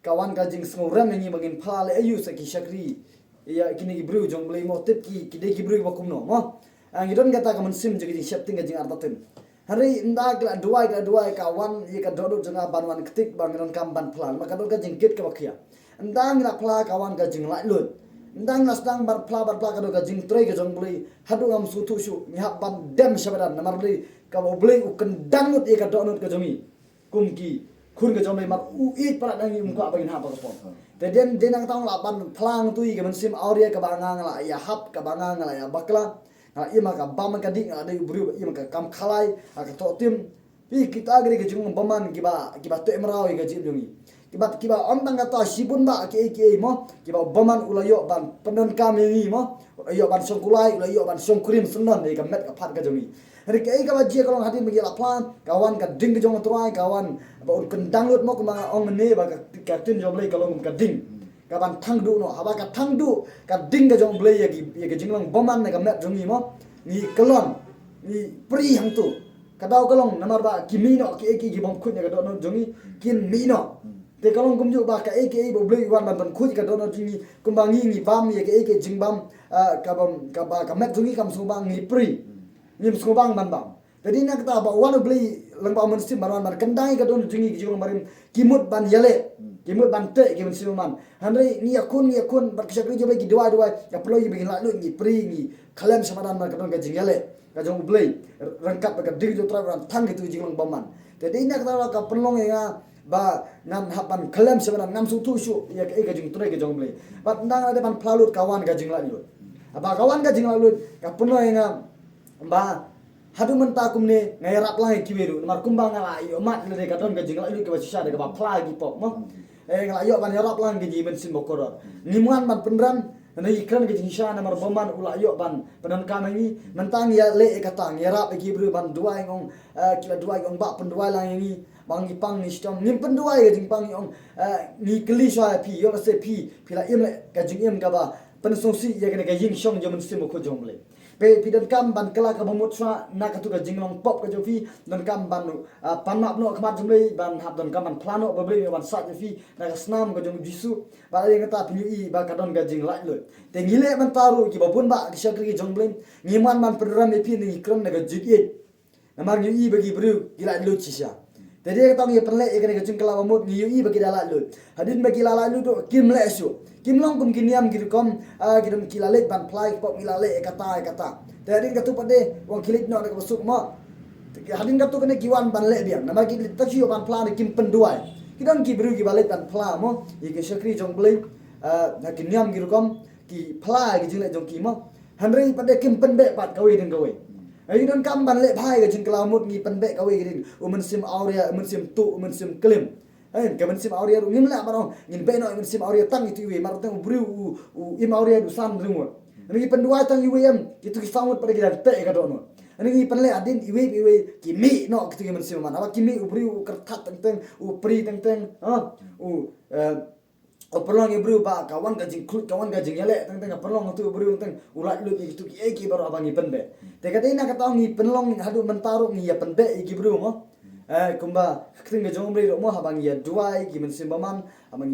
Speaker 1: kawan ka jing sngurem ngi bangin pla le ayu sa ki syakri ya kini gi bru jong blai mo tip ki de gi bru bakum no mo ang idon kata ka mensim jing jing syap ting ka jing artatin hari inda ka duai kawan ye ka dodo janga banwan ketik bangiron kamban pla maka do ka jing kit ka bakia inda ngila pla kawan ka jing lai lut inda ngasdang bar pla ka do ka jing trei ka jong blai hadu ngam sutu syu ni hab ban dem syabadan namar blai ka boleh ukendang nut ika donut ke jomi kumki kun ke jom mar uit para dangi umka bagin ha bagapon te den ang taong lapan plang tui ke mensim auria ke bangang la ya hap ke bangang la ya bakla na ima ka bam ka ding ada bru ima ka kam khalai ka to tim pi kita agri ke jung baman kiba te emrao ke jim jungi kiba on tang kata sibun ba ke mo kiba baman ulayo ban penon kami mo ulayo ban songkulai ulayo ban songkurim senon de ka met ka phat ka jungi hari ke ka bajie kalong hadin bagi laplan kawan ka ding ke jong tuai kawan ba un kendang lut mo ka mga ong ne ba ka tin jom lei kalong ka ding ka ban thang du no haba ka thang du ka ding ke jong blei ya ki jinglong baman ne ka met jungi mo ni kelon ni pri hang tu kadau kalong namar ba kimino ki bom khut ne ka do no jongi kin mino te kalong kum ju ba ka bo blei wan ban khut ka do no jingi kum ba ngi bam ye ke jingbam ka bam ka ba ka met jongi kam su bang ni pri nim skubang ban bang jadi nak kata ba wan blei lang ba mun sim ban kendai ka do no jingi jong marim kimut ban yale kimut ban te ki mun sim man handai ni akun bar kisah kerja bagi dua ya perlu ye bikin lalu ni pri ni kalian samadan ban ka do ka jing yale ka jong blei rangkat ba ka dig jo tra ran thang itu jing lang baman jadi nak kata ka penlong ya ba ngam hapan kalian samadan ngam su tu su ya ka jing tre ka jong blei bat ndang ada ban plalut kawan ka jing lalu ba kawan ka jing lalu ka penlong ya ba hadu mentakum ne ngai rap lai kiweru mar kumbang ala yo mat le ka don ka jing lalu ka sisa de ka ba pla gi pop mo ngala yo ban rap lang gi men sin bokoror nimuan ban pendran na ikran ke jinsha na mar boman ula yo ban penan kanangi mentang ya le katang ya rap gi bru ban dua ngong kila dua ngong ba pendua lang ini bang ipang ni stom nim pendua ge jingpang ngong ni kli sha pi yo se pi la im le ka jing im ka ba pensongsi ya ke jing shong jo men sim ko jong le pe pidan kam ban kala ka bomot swa na ka tu ka jinglong pop ka jofi dan kam ban panap no khamat jumlei ban hab dan kam ban plano ba ble ban sat jofi na ka snam ka jong jisu ba le ngata pinyu i ba ka don ka jing lai lo te ngile ban taru ki babun ba ki shakri jong ble ngiman man pedram e pi ni kram na ka jigit na mar nyu i bagi bru gila lo chisha te de ka tong ye penle e ka jing kala bomot nyu i bagi dala lo hadin bagi lala lo to kim le su kim long kum kiniam gitu kom kidum kilale ban plai pop milale kata tadin katu pade wong kilit no ka busuk mo hadin katu kene kiwan ban le biang nama ki tachi ban pla ne kim penduai kidon ki bru ki balet ban pla mo i ke shakri jong blei na kiniam gitu kom ki pla ki jingle jong ki mo hanrei pade kim penbe pat kawe den kawe ai don kam ban le bhai ka jing kalamut ngi penbe kawe gidin umen sim aurea umen sim tu umen sim klim ke mensim auria ru ngimla marong ngin beno mensim auria tang itu iwe mar tang bru im auria du sam dringo ngi pendua tang iwe am itu ki samut pada kita te ka dono ngi penle adin iwe kimi no kitu mensim man apa kimi ubru kertat teng upri teng perlong ibru ba kawan gajing klut kawan gajing yale teng perlong tu ubru teng ulat lu itu ki baru abangi penbe te kata ina kata ngi penlong hadu mentaru ngi ya penbe iki bru mo kumba kring ge jom ble mo habang ya duai ki mensim baman amang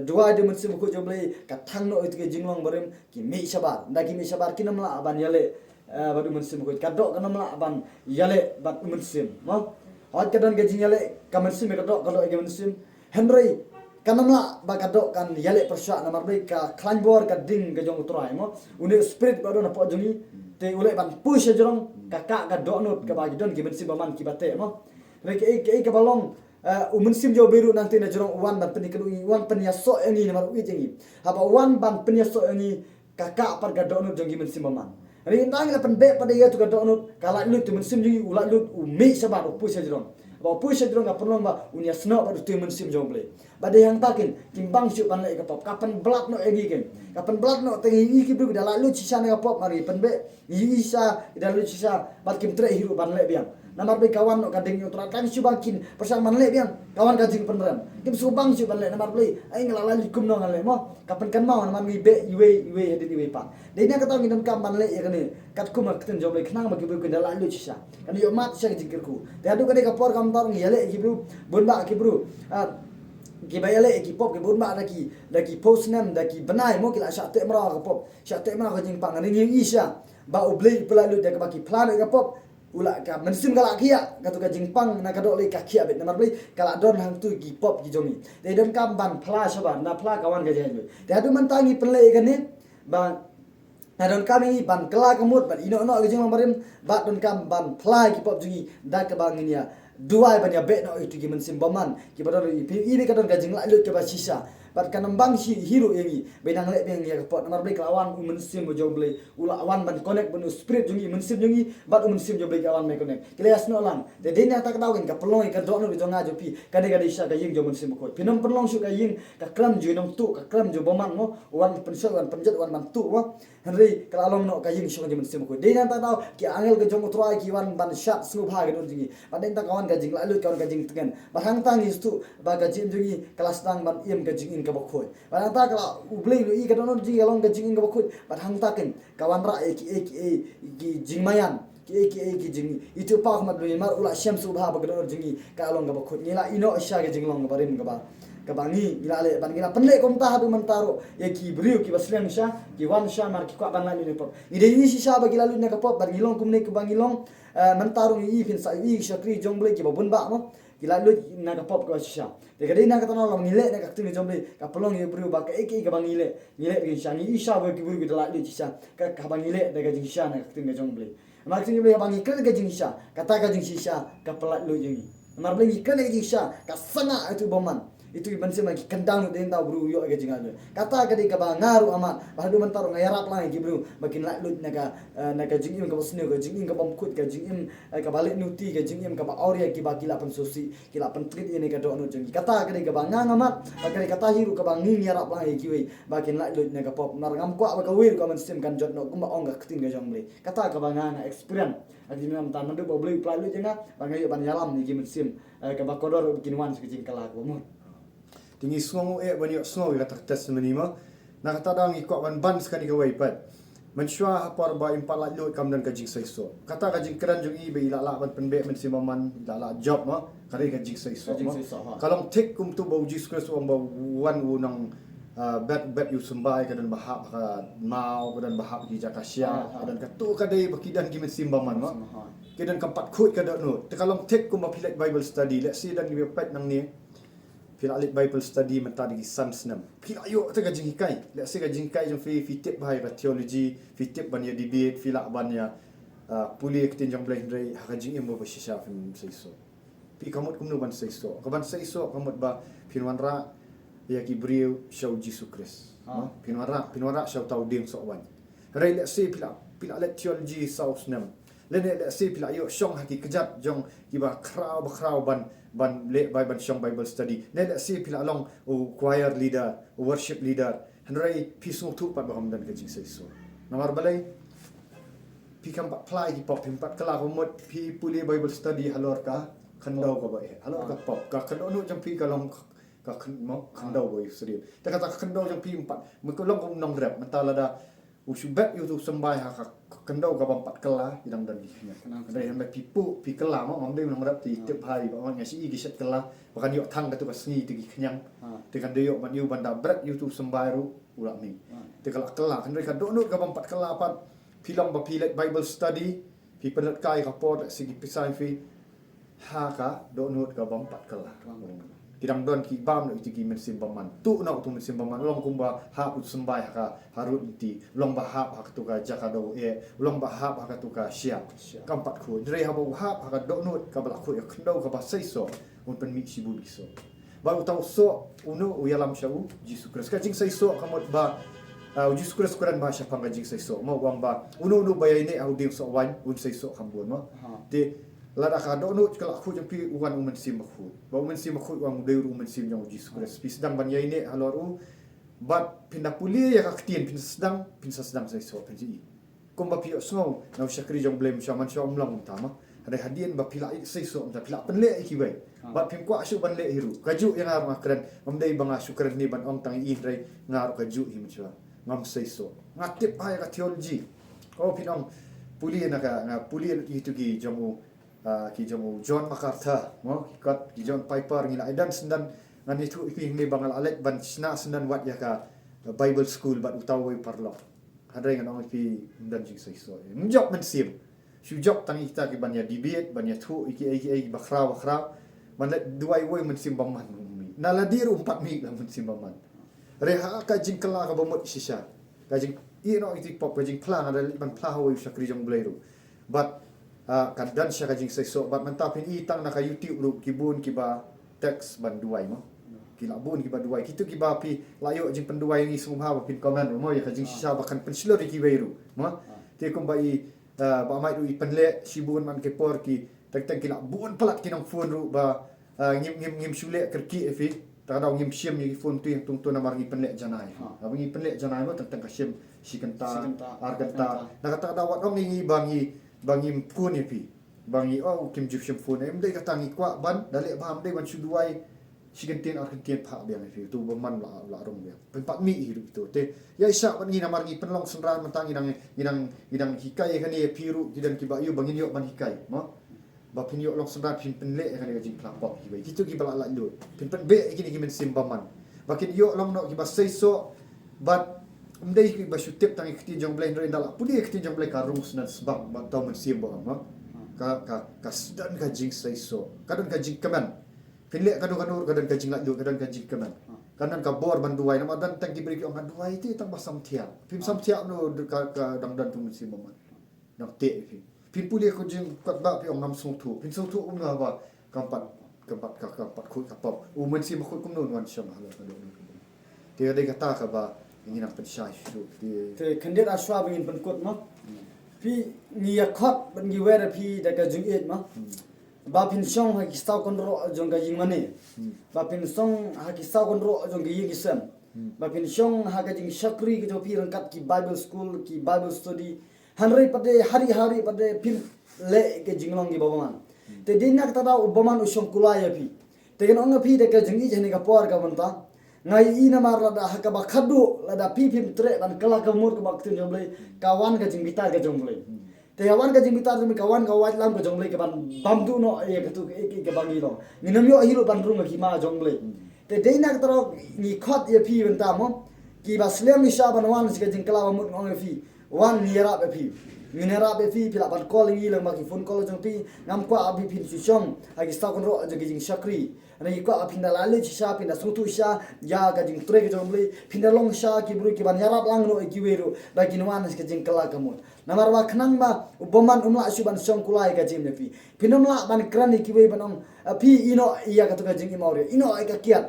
Speaker 1: duai de mensim ko jom ble ka thang no itu ge jinglong barem ki me sabar nda ki me sabar ki namla aban yale badu mensim ko ka dok namla aban yale bat mensim mo hot ka don ge jing yale ka mensim ka dok ka ge mensim henry kanamla ba ka dok kan yale persya namar ble ka klanbor ka ding ge jong trai mo uni spirit badu na po jongi te ule ban push jong ka dok no ka ba don ge mensim baman ki bate mo Lagi ke balong mensim jauh biru nanti na jorong wan ban penikadu wan penyaso ini namar uit ini haba wan ban penyaso ini kakak par gadok nu jongi mensim baman ri nang la penbe pada ya tu gadok nu kala lu tu mensim jongi ulat lu umi sabar upu sajrong ba upu sajrong ga perlu ba unya sno ba tu mensim jong ble bade yang takin kimbang syuk ban le kapop kapan blat no egi ken kapan blat no tengi iki bru dala lu sisa na kapop mari penbe isa dalu sisa bat kim tre hiru ban le biang namar be kawan no kadeng yo tra kan subangkin persang manle biang kawan kajing penran kim subang su banle namar ble ai ngalala likum no ngale mo kapan kan mau namar ngi be iwe hedi iwe pa de ina kata ngidon kam manle ya kane kat kuma keten jobe knang bagi be kendala lu sisa kan yo mat sya jingkirku de adu kane kapor kam tar ngiyale ki bru bonba ki bru ki bayale ki pop ki bonba daki post nam daki benai mo kila sya te mra ka pop sya te mra ka jing pang ngi isya ba uble pelalu de ka baki plan ka pop ula ka mensim kala kia katu ka jingpang na kadok le ka kia bet namar beli kala don hang tu gi pop gi jomi de don kam ban pla saban na pla kawan ga jaju de adu mentangi penle kan ni ba Hadon kami ban kela kemut ban ino no gejing lamarim bat don kam ban plai ki pop jungi da ke bangin ya duai ban ya be no itu ki mensim baman ki badon ini kadon gajing la lut ke ba sisa bat kanam bang si hero yangi benang le beng ya pot namar blek lawan mensim bo joble ula awan ban connect benu spirit jungi mensim jungi bat mensim joble awan me connect kilas no lang de denya tak tawin ka pelong ka do no jonga jopi kade kade sha ka ying jo mensim ko pinom pelong su ka ying ka kram ju nong tu ka kram ju baman mo wan pensel wan penjet wan mantu mo Henry kalalong no kaying syong jaman sim ko. Dena ta tahu ki angel ke jong utrai ki wan ban shot snu bha ke jingi. Padeng ta kawan ka jing lalu kawan ka jing tengen. Bahang tang is tu ba ka jing jingi kelas tang ban iem ka jing in ka bakhoi. Bahang ta kala ublei lu i ka donon jingi along ka jing in ka bakhoi. Bahang ta ken kawan ra ki jing mayan. Ki jing itu pa mat lu mar ula syam su bha ba ka donon jingi ka along ka bakhoi. Nila ino sya ke jing long ka barim ka ba. Kabangi ilale ban gila penle kom ta hadu mentaro ya ki brio ki baslen sha ki wan sha mar ki kwa ban lalu ne pop ide ini si sha bagi lalu ne ka pop bar gilong kumne ke bangilong mentaro ni fin sa i shakri jongle ki babun ba mo ki lalu na ka pop ka sha de gade na ka tanong long ngile ne ka tuni jongle ka pelong ye brio ba ka eki ka bangile ngile ki sha ni sha ba ki brio ki lalu sha ka bangile de ka jing sha na ka tuni jongle mak tuni be bangi ka jing sha kata ka jing sha ka pelat lu jingi mar beli ka jing sha ka sanga itu boman itu iban sema ki kandang den da bru yo ga jinga kata ka de ka ba ngaru amat bahdu mentaro ngayarap lang ki bru makin la lut naga jingim ka bosne ka jingim ka bam kut ka jingim ka balik nuti ka jingim ka ba auria ki ba kila pen susi kila pen trit ini ka do no jingi kata ka de ka ba ngang amat ka de kata hiru ka ba ngin yarap lang ki we makin la lut naga pop nar ngam kwa ba ka wir ka men sim kan jot no kumba ong ka ktin ga jong ble kata ka ba ngang experience adi nam tan ndu ba ble pla lu jenga ba ngai ban yalam ni ki men sim ka ba kodor bikin wan ki jing kala ko mo
Speaker 2: Tinggi songo banyak songo kata testimoni mo. Nak kata dang ikut ban sekali ke waipat. Mensyua apa ba impat la lut kam dan kajing saiso. Kata kajing keran jung i be ila la ban penbe men simaman ila la job mo. Kari kajing saiso mo. Kalau tik kum tu bau jis kres om bau wan unang bet yu sembai kadan bahap ka mau kadan bahap ki jakasya kadan katu kadai bakidan ki men simbaman mo. Kedan keempat khut kadan no. Kalau tik kum ba pilek Bible study. Let's see dan ki pet nang ni. Pila alit Bible study mentah di Psalms 6. Pila ayo ta gajing hikai. Let's say gajing hikai jong fi tip bahai ka theology, fi tip ban ya debate, fi la ban ya puli ketin jong blai ndai ha gajing imbo ba shisha fin saiso. Pi kamut kumnu ban saiso. Ka ban saiso kamut ba pinwan ra ya ki brio show Jesus Christ. Pinwan ra show tau ding so wan. Rai let's say pila alit theology Psalms 6. Lene let's say pila ayo syong haki kejat jong kiba krau ban le ban syong Bible study. Lene let's say pila along choir leader, worship leader. Hanrai pisung tu pat baham dan kajing saiso. Namar balai pi kam pat plai ki pop pat kala komot pi puli Bible study halor ka khandau ka ba halor ka pop ka khandau no jang pi kalong ka khandau boy serius. Ta kata khandau jang pi pat mekolong kom nong rap mentalada usubet yu tu sembai ha kendau ka bampat kela idang dan gihnya. Dari sampai pipu pi kela mo mamde nang rap ti tip hari ba man ngasi gi set kela bahkan yo thang ka tu ka sngi ti kenyang. Te kan deyo man yu banda bret yu tu sembai ru ulah mi. Te kala kela kan ka do ka bampat kela pat pilong ba pilet Bible study pi penat kai ka pot sigi pisai fi ha ka do ka bampat kela. Kidang don ki bam no itigi men simbaman tu na tu men simbaman long kumba ha ut sembai ka harut ti long ba ha tu ka jakado long ba ha tu ka sia kampat khu dre ha ba ha ka do no ka bala khu ya kndo ka ba saiso un pen mi sibu biso ba utau so uno uyalam shau Jesus Christ ka jing saiso kamot ba Jesus Christ kuran ba sya pang jing saiso mo wang ba uno ba yai au ding so wan un saiso khambon mo te lada ka do no kala khu jang pi uwan umen sim khu ba umen sim khu wang de umen sim jang Jesus Christ pi sedang ban yai ne halor u bat pindah puli ya ka ktien pin sedang sai so pin ji kom ba pi snow na syakri jang blame shaman shom long tama ada hadian ba pila sai so ta pila pen le ki bai bat pin kwa shu ban le hiru kaju yang ar makran mamdei banga syukran ni ban om tang i drai ngar kaju him chwa ngam sai so ngatip ai ka theology ko pinong puli na ka puli itu ki jamu ki jamu John MacArthur mo ki John Piper ngila dan sendan ngan itu ni bangal alek ban sna sendan wat ya ka Bible school bat utaw we parlo hadai ngan ong pi dan jing sai so njok men sim shu jok tang ita ki ban ya debate ban ya thu iki bakra man let duai we men sim baman na la dir 4 mi la men sim baman reha ka jing kala ka bomot sisa ka jing no itu pop kajing plang ada ban plahu sakri jong blairu but kadan sya kajing seso but mantapin itang naka YouTube lu kibun kiba teks ban duai mo kila bun kiba duai kitu kiba pi layo jing penduai ni semua pin komen mo ya kajing sya bahkan penslor ki weiru mo te kum bai ba mai du penle sibun man kepor ki tak kila bun pelat kinang phone ru ba ngim sule kerki efi tak ada ngim siam ni phone tu yang tung namar ngi penle janai ngi penle janai mo tentang kasim sikenta argenta nak kata ada wat ngi bangi phone efi bangi kim jip sim phone em dei kata ngi kwa ban dale paham dei ban suduai sikenten argentien pha biang efi tu beman la rong biang pempat mi hidup tu te ya isa ban ngi namar ngi penlong senran mentang ngidang hikai kan ye piru kidan kibayu bangin yo ban hikai mo ba pin yo long senrat pin penle kan jing plapop ki bai kitu ki bala la lu pin pen be ki men simbaman bakin yo long no ki ba seiso but umdei ki ba shutip tang ki jong blend ro indala pudi ki jong blend ka rules na sebab ba taw men simba ma ka sedan ka jing seiso kadon ka jing kaman pinle kadon ka jing la lu kadon ka jing kaman kanan ka bor banduai nama dan tang ki beri ki ong banduai ti tang ba samtia pim samtia no ka dang dan tu men simbaman nak te ki pin puli ko jing kat ba pi ong nam sung thu pin sung thu na ba kampat khut kapap men si khut kum non wan syam hala kadon te de kata ka ba ini nak pensai su
Speaker 1: te kandet aswa bingin penkut ma pi ni yakhot ban gi wera pi da ka jing et ma ba pin song ha ki staw kon ro jong ga jing mane ba pin song ha ki staw kon ro jong gi ying sem ba pin song ha ga jing shakri ki jo pi rangkat ki bible school ki bible study hanrei pada hari-hari pada pin le ke jinglong gi babaman te dinak tada ubaman usong kulaya pi te gen onga pi de ke jingi jene ka por ka manta ngai ina marla da ha ka ba khadu la da pi pim tre ban kala ka mur ka bak tin jomble kawan ka jing bitar ka jomble te kawan ka jing bitar mi kawan ka wait lam ka jomble ka ban bam du no e ka tu ke bangi no minam yo hiro ban rung ki ma jomble te dinak taro ni khot ye pi benta mo ki ba slem ni sha ban wan si ka jing kala mur onga pi wan nira be pi minera be pi pila ban call ngi lang maki phone call jong pi ngam kwa abi pin su chong agi sta kon ro jong jing shakri ani kwa apin da lale chi sha pin da sutu sha ya ga jing tre jong ble pin da long sha ki bru ki ban yarap lang no ki weru ba ki nuan ke jing kala kamut namar wa khnang ba uboman umla su ban song kulai ga jing ne pi pinomla ban krani ki we banong pi ino iya ka to ga jing imore ino ai ka kiat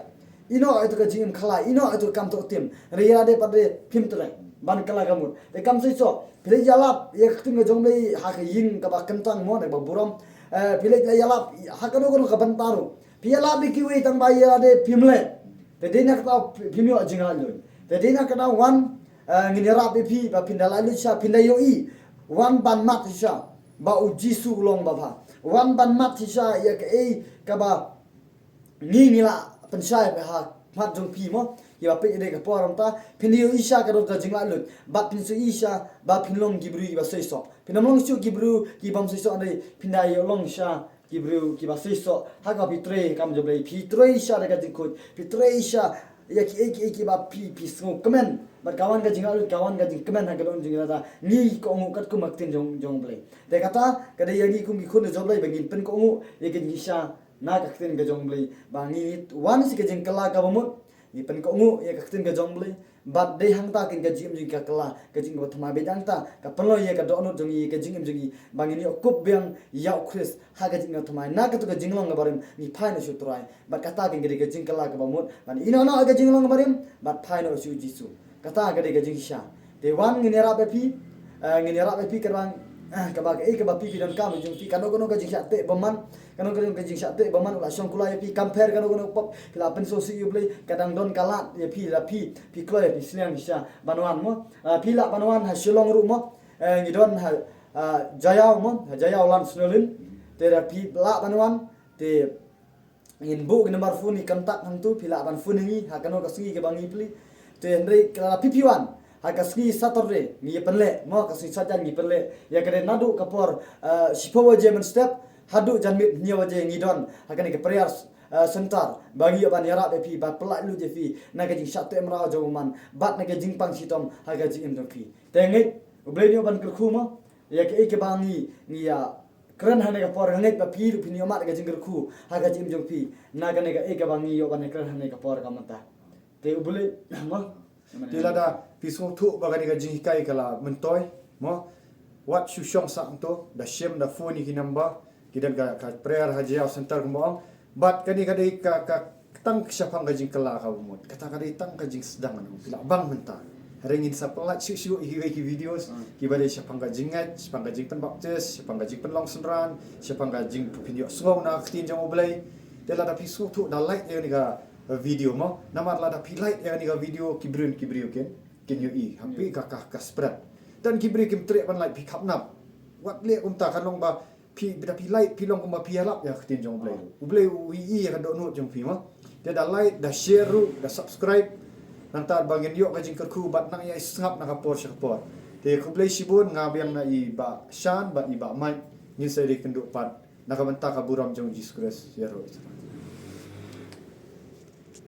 Speaker 1: ino ai to ga jing khala ino ai to kam to tim re ya de pade pim tre ban kala kamut de kam sei so pile jalap ye khting jong le ha ka yin ka ba kentang mo ne ba buram pile jalap ha ka no ka bantaru pila bi ki we tang ba ya de pimle de dina ka pimyo jingal lo de dina ka na wan ngini ra bi pi ba pindala lu sha pindayo i wan ban mat sha ba u jisu long ba ba wan ban mat sha ya ka e ka ba ni la pensai ba ha mat jong pi mo ya pe de ka poram ta pindayo isha ka ro ka jingal lu ba pin su isha ba pinlong gibru ba sei so pinamong su gibru ki bam sei so ande pindayo long sha gibru ki ba sei so ha ka pitre kam joble pitre isha de ka dikut pitre isha ya ki ba pi sngo kemen bar kawan ka jingal kawan ka jing kemen ha ka long jingal ta ni ko ngu kat ku mak tin jong ble de kata ka de yagi kum ki khun joble bangin pen ko ngu ye ke isha na ka tin ka jong ble bangi wan si ka jing kala ka bamut ni pen ko ngu ye ka tin ka jong ble bat de hang ta kin ka jim jing ka kala ka jing ko thama be jang ta ka panlo ye ka do no jong ye ka jing jing bangin yo kup biang ya chris ha ka jing thama na ka to ka jinglong ga barim ni phai no shu trai bat ka ta kin ka jing kala ka bamut ban ino no ka jinglong ga barim bat phai no shu jisu kata ka de ka jing sha de wan nginera be pi ka bang ka ba ka ba pi dan kam jing pi kano ka jing sha te baman kano ka jing sha te baman la song kula ye pi compare kano pop la pen so si yu ble kadang don kala ye pi la pi klo ye pi sliang sha banwan mo pi la banwan ha shilong ru mo ngi don ha jayau mo jayau lan snolin te ra pi la banwan te ngin bu nomor phone ni kontak hang tu pi la ban phone ngi ha kano ka singi ke bangi pli te ndre kala pi wan Hagasni Saturday ni penle mo kasih saja ni penle ya kene nadu kapor sipo waje men step hadu janmit ni waje ngidon hakane ke prayers sentar bagi ban yara bepi ba pelak lu je fi na ke jing satu emra jauman bat na ke jing pang sitom haga jing em fi tengit ubleni ban kerku mo ya ke bangi ni ya keren hane ka por nget ba pi pi ni mat ke jing kerku haga jing em fi na ke bangi yo ban keren hane ka por ka mata te uble mo
Speaker 2: Tila da pisung tu bagani ka jing hikai kala mentoy mo wat shushong sa to da shem da phone ki number kidan ka prayer haji au center kembang bat kani kadai ka tang syapang ka jing kala ka umut kata kadai tang ka jing sedang anu pila bang mentah ringin sa pelat syu iki videos ki badai syapang ka jingat syapang ka jing pen baptis syapang ka jing pen long senran syapang ka jing pinyo song na ktin jang oblai dela da pisu tu da like ni ka video mo namar la da pi like ni ka video kibriu ken yo i hampi ka spread dan kibri kim tre pan like pi khap nap wat le ta kan long ba pi da pi like pi long ba pi alap ya ktin jang oblai ui ka do no jang pi mo dia da like da share da subscribe nanti bagian yuk kajing kerku bat nak ya sengap nak kapor syakapor. Te kublai sibun ngabiang na iba shan bat iba mai ngin saya di kenduk pat nak bentak kaburam jong Jesus Christ ya roh.